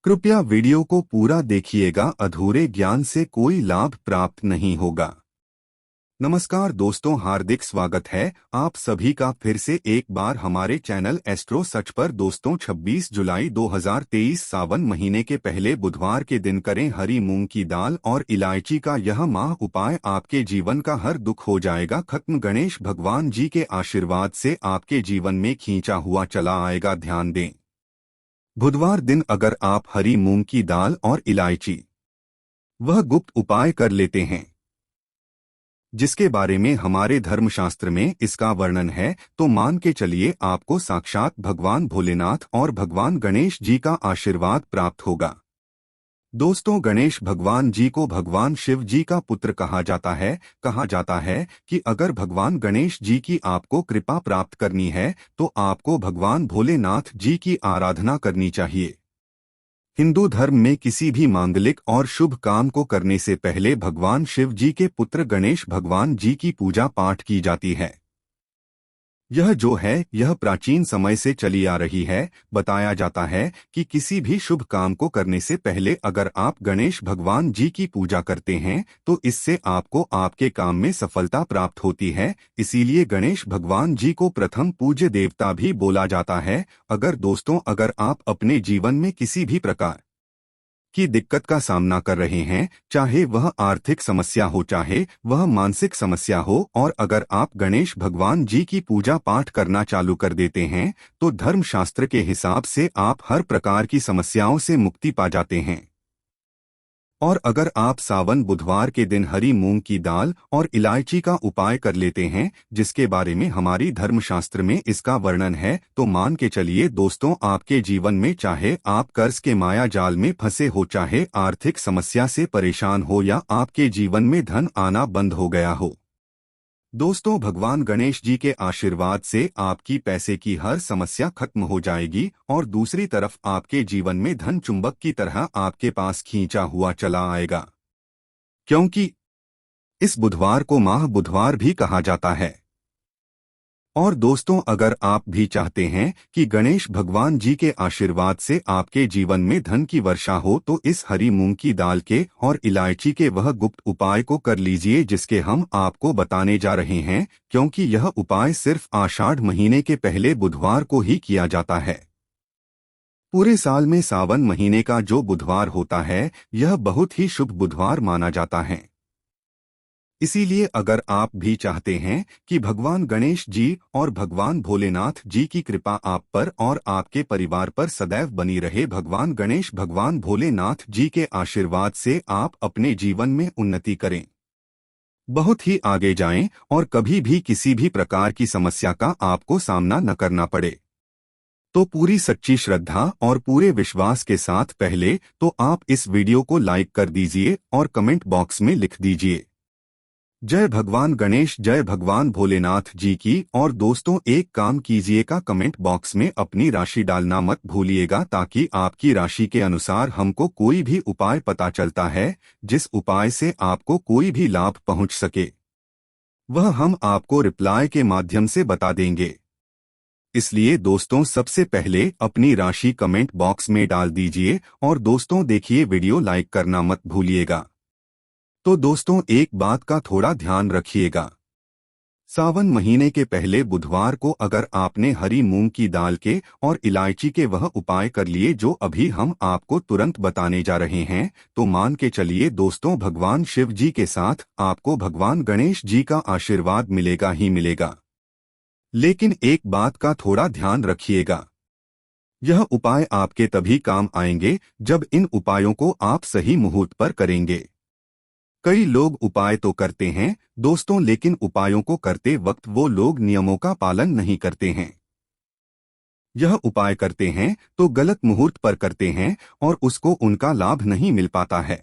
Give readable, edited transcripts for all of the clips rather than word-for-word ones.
कृपया वीडियो को पूरा देखिएगा, अधूरे ज्ञान से कोई लाभ प्राप्त नहीं होगा। नमस्कार दोस्तों, हार्दिक स्वागत है आप सभी का फिर से एक बार हमारे चैनल एस्ट्रो सच पर। दोस्तों 26 जुलाई 2023 सावन महीने के पहले बुधवार के दिन करें हरी मूंग की दाल और इलायची का यह माह उपाय, आपके जीवन का हर दुख हो जाएगा खत्म। गणेश भगवान जी के आशीर्वाद से आपके जीवन में खींचा हुआ चला आएगा। ध्यान दें, बुधवार दिन अगर आप हरी मूंग की दाल और इलायची वह गुप्त उपाय कर लेते हैं जिसके बारे में हमारे धर्मशास्त्र में इसका वर्णन है, तो मान के चलिए आपको साक्षात भगवान भोलेनाथ और भगवान गणेश जी का आशीर्वाद प्राप्त होगा। दोस्तों, गणेश भगवान जी को भगवान शिव जी का पुत्र कहा जाता है कि अगर भगवान गणेश जी की आपको कृपा प्राप्त करनी है तो आपको भगवान भोलेनाथ जी की आराधना करनी चाहिए। हिंदू धर्म में किसी भी मांगलिक और शुभ काम को करने से पहले भगवान शिव जी के पुत्र गणेश भगवान जी की पूजा पाठ की जाती है। यह प्राचीन समय से चली आ रही है। बताया जाता है कि किसी भी शुभ काम को करने से पहले अगर आप गणेश भगवान जी की पूजा करते हैं तो इससे आपको आपके काम में सफलता प्राप्त होती है। इसीलिए गणेश भगवान जी को प्रथम पूज्य देवता भी बोला जाता है। अगर आप अपने जीवन में किसी भी प्रकार की दिक्कत का सामना कर रहे हैं, चाहे वह आर्थिक समस्या हो चाहे वह मानसिक समस्या हो, और अगर आप गणेश भगवान जी की पूजा पाठ करना चालू कर देते हैं तो धर्मशास्त्र के हिसाब से आप हर प्रकार की समस्याओं से मुक्ति पा जाते हैं। और अगर आप सावन बुधवार के दिन हरी मूंग की दाल और इलायची का उपाय कर लेते हैं जिसके बारे में हमारी धर्मशास्त्र में इसका वर्णन है, तो मान के चलिए दोस्तों, आपके जीवन में चाहे आप कर्ज के माया जाल में फंसे हो, चाहे आर्थिक समस्या से परेशान हो या आपके जीवन में धन आना बंद हो गया हो, दोस्तों भगवान गणेश जी के आशीर्वाद से आपकी पैसे की हर समस्या खत्म हो जाएगी और दूसरी तरफ आपके जीवन में धन चुंबक की तरह आपके पास खींचा हुआ चला आएगा। क्योंकि इस बुधवार को माह बुधवार भी कहा जाता है। और दोस्तों, अगर आप भी चाहते हैं कि गणेश भगवान जी के आशीर्वाद से आपके जीवन में धन की वर्षा हो तो इस हरी मूंग की दाल के और इलायची के वह गुप्त उपाय को कर लीजिए जिसके हम आपको बताने जा रहे हैं, क्योंकि यह उपाय सिर्फ आषाढ़ महीने के पहले बुधवार को ही किया जाता है। पूरे साल में सावन महीने का जो बुधवार होता है यह बहुत ही शुभ बुधवार माना जाता है। इसीलिए अगर आप भी चाहते हैं कि भगवान गणेश जी और भगवान भोलेनाथ जी की कृपा आप पर और आपके परिवार पर सदैव बनी रहे, भगवान गणेश भगवान भोलेनाथ जी के आशीर्वाद से आप अपने जीवन में उन्नति करें, बहुत ही आगे जाएं और कभी भी किसी भी प्रकार की समस्या का आपको सामना न करना पड़े, तो पूरी सच्ची श्रद्धा और पूरे विश्वास के साथ पहले तो आप इस वीडियो को लाइक कर दीजिए और कमेंट बॉक्स में लिख दीजिए जय भगवान गणेश, जय भगवान भोलेनाथ जी की। और दोस्तों, एक काम कीजिएगा, कमेंट बॉक्स में अपनी राशि डालना मत भूलिएगा ताकि आपकी राशि के अनुसार हमको कोई भी उपाय पता चलता है जिस उपाय से आपको कोई भी लाभ पहुंच सके वह हम आपको रिप्लाई के माध्यम से बता देंगे। इसलिए दोस्तों, सबसे पहले अपनी राशि कमेंट बॉक्स में डाल दीजिए और दोस्तों देखिए, वीडियो लाइक करना मत भूलिएगा। तो दोस्तों, एक बात का थोड़ा ध्यान रखिएगा, सावन महीने के पहले बुधवार को अगर आपने हरी मूंग की दाल के और इलायची के वह उपाय कर लिए जो अभी हम आपको तुरंत बताने जा रहे हैं, तो मान के चलिए दोस्तों, भगवान शिव जी के साथ आपको भगवान गणेश जी का आशीर्वाद मिलेगा ही मिलेगा। लेकिन एक बात का थोड़ा ध्यान रखिएगा, यह उपाय आपके तभी काम आएंगे जब इन उपायों को आप सही मुहूर्त पर करेंगे। कई लोग उपाय तो करते हैं दोस्तों, लेकिन उपायों को करते वक्त वो लोग नियमों का पालन नहीं करते हैं। यह उपाय करते हैं तो गलत मुहूर्त पर करते हैं और उसको उनका लाभ नहीं मिल पाता है।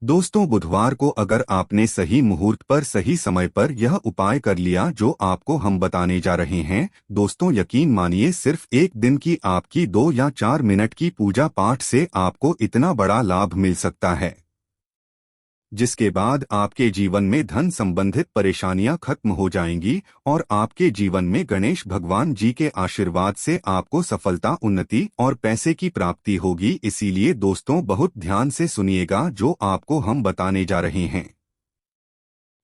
दोस्तों, बुधवार को अगर आपने सही मुहूर्त पर सही समय पर यह उपाय कर लिया जो आपको हम बताने जा रहे हैं, दोस्तों यकीन मानिए, सिर्फ एक दिन की आपकी 2 या 4 मिनट की पूजा पाठ से आपको इतना बड़ा लाभ मिल सकता है। जिसके बाद आपके जीवन में धन संबंधित परेशानियां खत्म हो जाएंगी और आपके जीवन में गणेश भगवान जी के आशीर्वाद से आपको सफलता, उन्नति और पैसे की प्राप्ति होगी। इसीलिए दोस्तों बहुत ध्यान से सुनिएगा जो आपको हम बताने जा रहे हैं।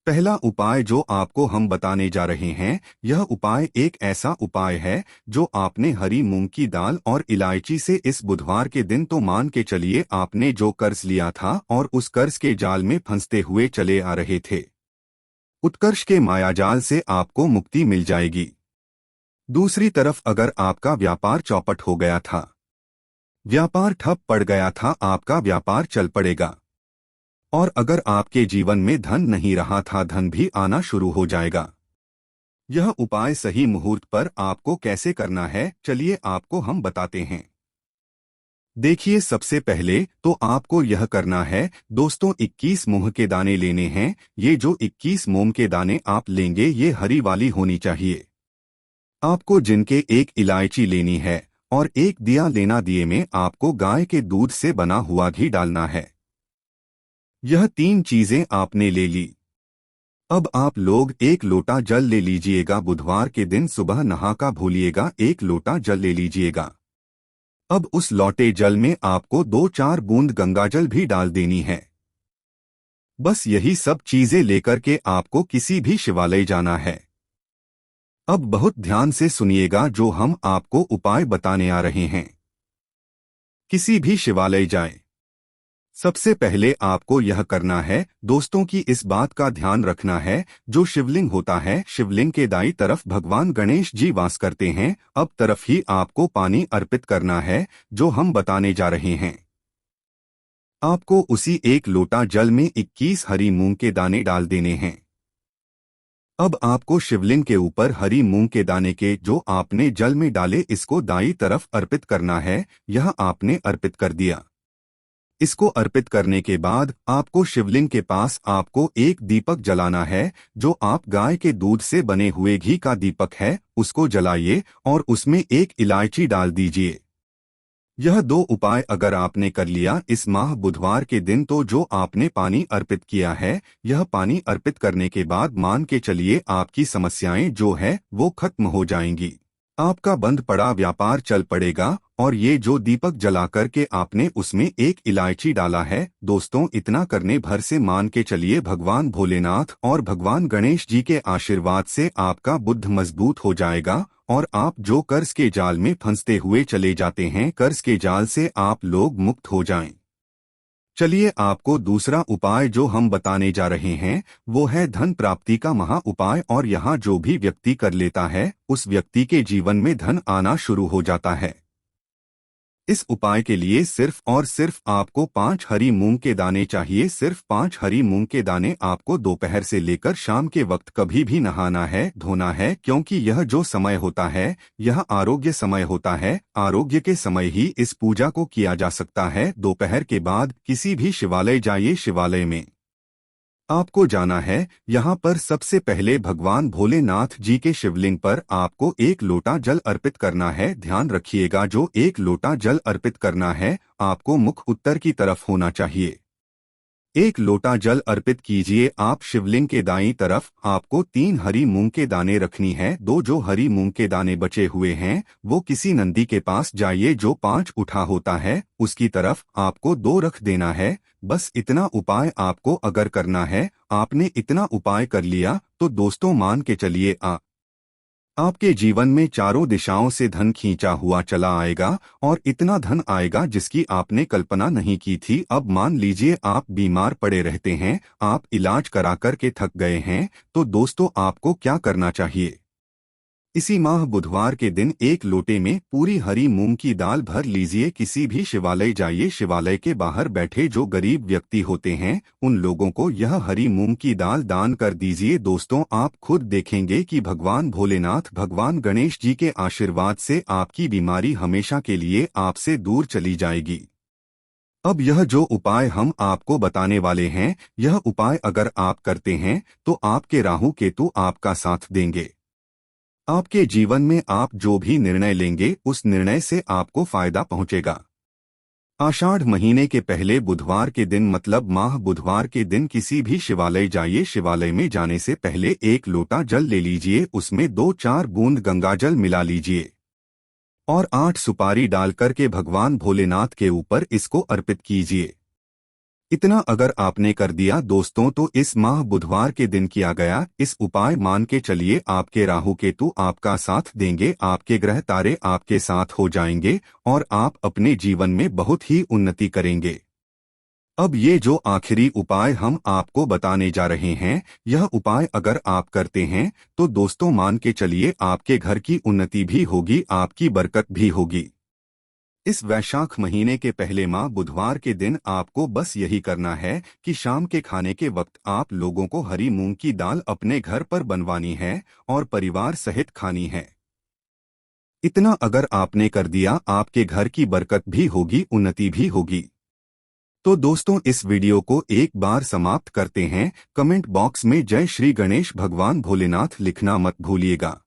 पहला उपाय जो आपको हम बताने जा रहे हैं, यह उपाय एक ऐसा उपाय है जो आपने हरी मूंग की दाल और इलायची से इस बुधवार के दिन तो मान के चलिए आपने जो कर्ज लिया था और उस कर्ज के जाल में फंसते हुए चले आ रहे थे, उत्कर्ष के मायाजाल से आपको मुक्ति मिल जाएगी। दूसरी तरफ अगर आपका व्यापार चौपट हो गया था, व्यापार ठप पड़ गया था, आपका व्यापार चल पड़ेगा। और अगर आपके जीवन में धन नहीं रहा था, धन भी आना शुरू हो जाएगा। यह उपाय सही मुहूर्त पर आपको कैसे करना है, चलिए आपको हम बताते हैं। देखिए, सबसे पहले तो आपको यह करना है दोस्तों, 21 मूंग के दाने लेने हैं। ये जो 21 मूंग के दाने आप लेंगे ये हरी वाली होनी चाहिए। आपको जिनके एक इलायची लेनी है और एक दिया लेना। दिए में आपको गाय के दूध से बना हुआ घी डालना है। यह 3 चीजें आपने ले ली। अब आप लोग 1 लोटा जल ले लीजिएगा। बुधवार के दिन सुबह नहा का भूलिएगा, 1 लोटा जल ले लीजिएगा। अब उस लौटे जल में आपको 2-4 बूंद गंगाजल भी डाल देनी है। बस यही सब चीजें लेकर के आपको किसी भी शिवालय जाना है। अब बहुत ध्यान से सुनिएगा जो हम आपको उपाय बताने आ रहे हैं। किसी भी शिवालय जाएं, सबसे पहले आपको यह करना है दोस्तों कि इस बात का ध्यान रखना है, जो शिवलिंग होता है, शिवलिंग के दाईं तरफ भगवान गणेश जी वास करते हैं। अब तरफ ही आपको पानी अर्पित करना है जो हम बताने जा रहे हैं। आपको उसी 1 लोटा जल में 21 हरी मूंग के दाने डाल देने हैं। अब आपको शिवलिंग के ऊपर हरी मूंग के दाने के जो आपने जल में डाले इसको दाईं तरफ अर्पित करना है। यह आपने अर्पित कर दिया। इसको अर्पित करने के बाद आपको शिवलिंग के पास आपको एक दीपक जलाना है, जो आप गाय के दूध से बने हुए घी का दीपक है, उसको जलाइए और उसमें 1 इलायची डाल दीजिए। यह 2 उपाय अगर आपने कर लिया इस माह बुधवार के दिन, तो जो आपने पानी अर्पित किया है, यह पानी अर्पित करने के बाद मान के चलिए आपकी समस्याएं जो है वो खत्म हो जाएंगी। आपका बंद पड़ा व्यापार चल पड़ेगा। और ये जो दीपक जला कर के आपने उसमें 1 इलायची डाला है दोस्तों, इतना करने भर से मान के चलिए भगवान भोलेनाथ और भगवान गणेश जी के आशीर्वाद से आपका बुद्ध मजबूत हो जाएगा और आप जो कर्ज के जाल में फंसते हुए चले जाते हैं, कर्ज के जाल से आप लोग मुक्त हो जाएं। चलिए आपको दूसरा उपाय जो हम बताने जा रहे हैं वो है धन प्राप्ति का महा उपाय। और यहाँ जो भी व्यक्ति कर लेता है उस व्यक्ति के जीवन में धन आना शुरू हो जाता है। इस उपाय के लिए सिर्फ और सिर्फ आपको 5 हरी मूंग के दाने चाहिए। सिर्फ 5 हरी मूंग के दाने आपको दोपहर से लेकर शाम के वक्त कभी भी नहाना है, धोना है, क्योंकि यह जो समय होता है यह आरोग्य समय होता है। आरोग्य के समय ही इस पूजा को किया जा सकता है। दोपहर के बाद किसी भी शिवालय जाइए, शिवालय में आपको जाना है। यहाँ पर सबसे पहले भगवान भोलेनाथ जी के शिवलिंग पर आपको 1 लोटा जल अर्पित करना है। ध्यान रखिएगा जो 1 लोटा जल अर्पित करना है आपको मुख उत्तर की तरफ होना चाहिए। 1 लोटा जल अर्पित कीजिए आप शिवलिंग के दाईं तरफ। आपको 3 हरी मूंग के दाने रखनी है। 2 जो हरी मूंग के दाने बचे हुए हैं वो किसी नंदी के पास जाइए, जो 5 उठा होता है उसकी तरफ आपको 2 रख देना है। बस इतना उपाय आपको अगर करना है, आपने इतना उपाय कर लिया तो दोस्तों मान के चलिए आपके जीवन में चारों दिशाओं से धन खींचा हुआ चला आएगा और इतना धन आएगा जिसकी आपने कल्पना नहीं की थी। अब मान लीजिए आप बीमार पड़े रहते हैं, आप इलाज करा कर के थक गए हैं, तो दोस्तों आपको क्या करना चाहिए? इसी माह बुधवार के दिन 1 लोटे में पूरी हरी मूंग की दाल भर लीजिए। किसी भी शिवालय जाइए, शिवालय के बाहर बैठे जो गरीब व्यक्ति होते हैं उन लोगों को यह हरी मूंग की दाल दान कर दीजिए। दोस्तों आप खुद देखेंगे कि भगवान भोलेनाथ, भगवान गणेश जी के आशीर्वाद से आपकी बीमारी हमेशा के लिए आपसे दूर चली जाएगी। अब यह जो उपाय हम आपको बताने वाले हैं, यह उपाय अगर आप करते हैं तो आपके राहु केतु आपका साथ देंगे। आपके जीवन में आप जो भी निर्णय लेंगे उस निर्णय से आपको फायदा पहुंचेगा। आषाढ़ महीने के पहले बुधवार के दिन मतलब माह बुधवार के दिन किसी भी शिवालय जाइए। शिवालय में जाने से पहले एक लोटा जल ले लीजिए, उसमें 2-4 बूंद गंगा जल मिला लीजिए और 8 सुपारी डालकर के भगवान भोलेनाथ के ऊपर इसको अर्पित कीजिए। इतना अगर आपने कर दिया दोस्तों तो इस माह बुधवार के दिन किया गया इस उपाय मान के चलिए आपके राहु केतु आपका साथ देंगे, आपके ग्रह तारे आपके साथ हो जाएंगे और आप अपने जीवन में बहुत ही उन्नति करेंगे। अब ये जो आखिरी उपाय हम आपको बताने जा रहे हैं, यह उपाय अगर आप करते हैं तो दोस्तों मान के चलिए आपके घर की उन्नति भी होगी, आपकी बरकत भी होगी। इस वैशाख महीने के पहले माह बुधवार के दिन आपको बस यही करना है कि शाम के खाने के वक्त आप लोगों को हरी मूंग की दाल अपने घर पर बनवानी है और परिवार सहित खानी है। इतना अगर आपने कर दिया आपके घर की बरकत भी होगी, उन्नति भी होगी। तो दोस्तों इस वीडियो को एक बार समाप्त करते हैं। कमेंट बॉक्स में जय श्री गणेश भगवान भोलेनाथ लिखना मत भूलिएगा।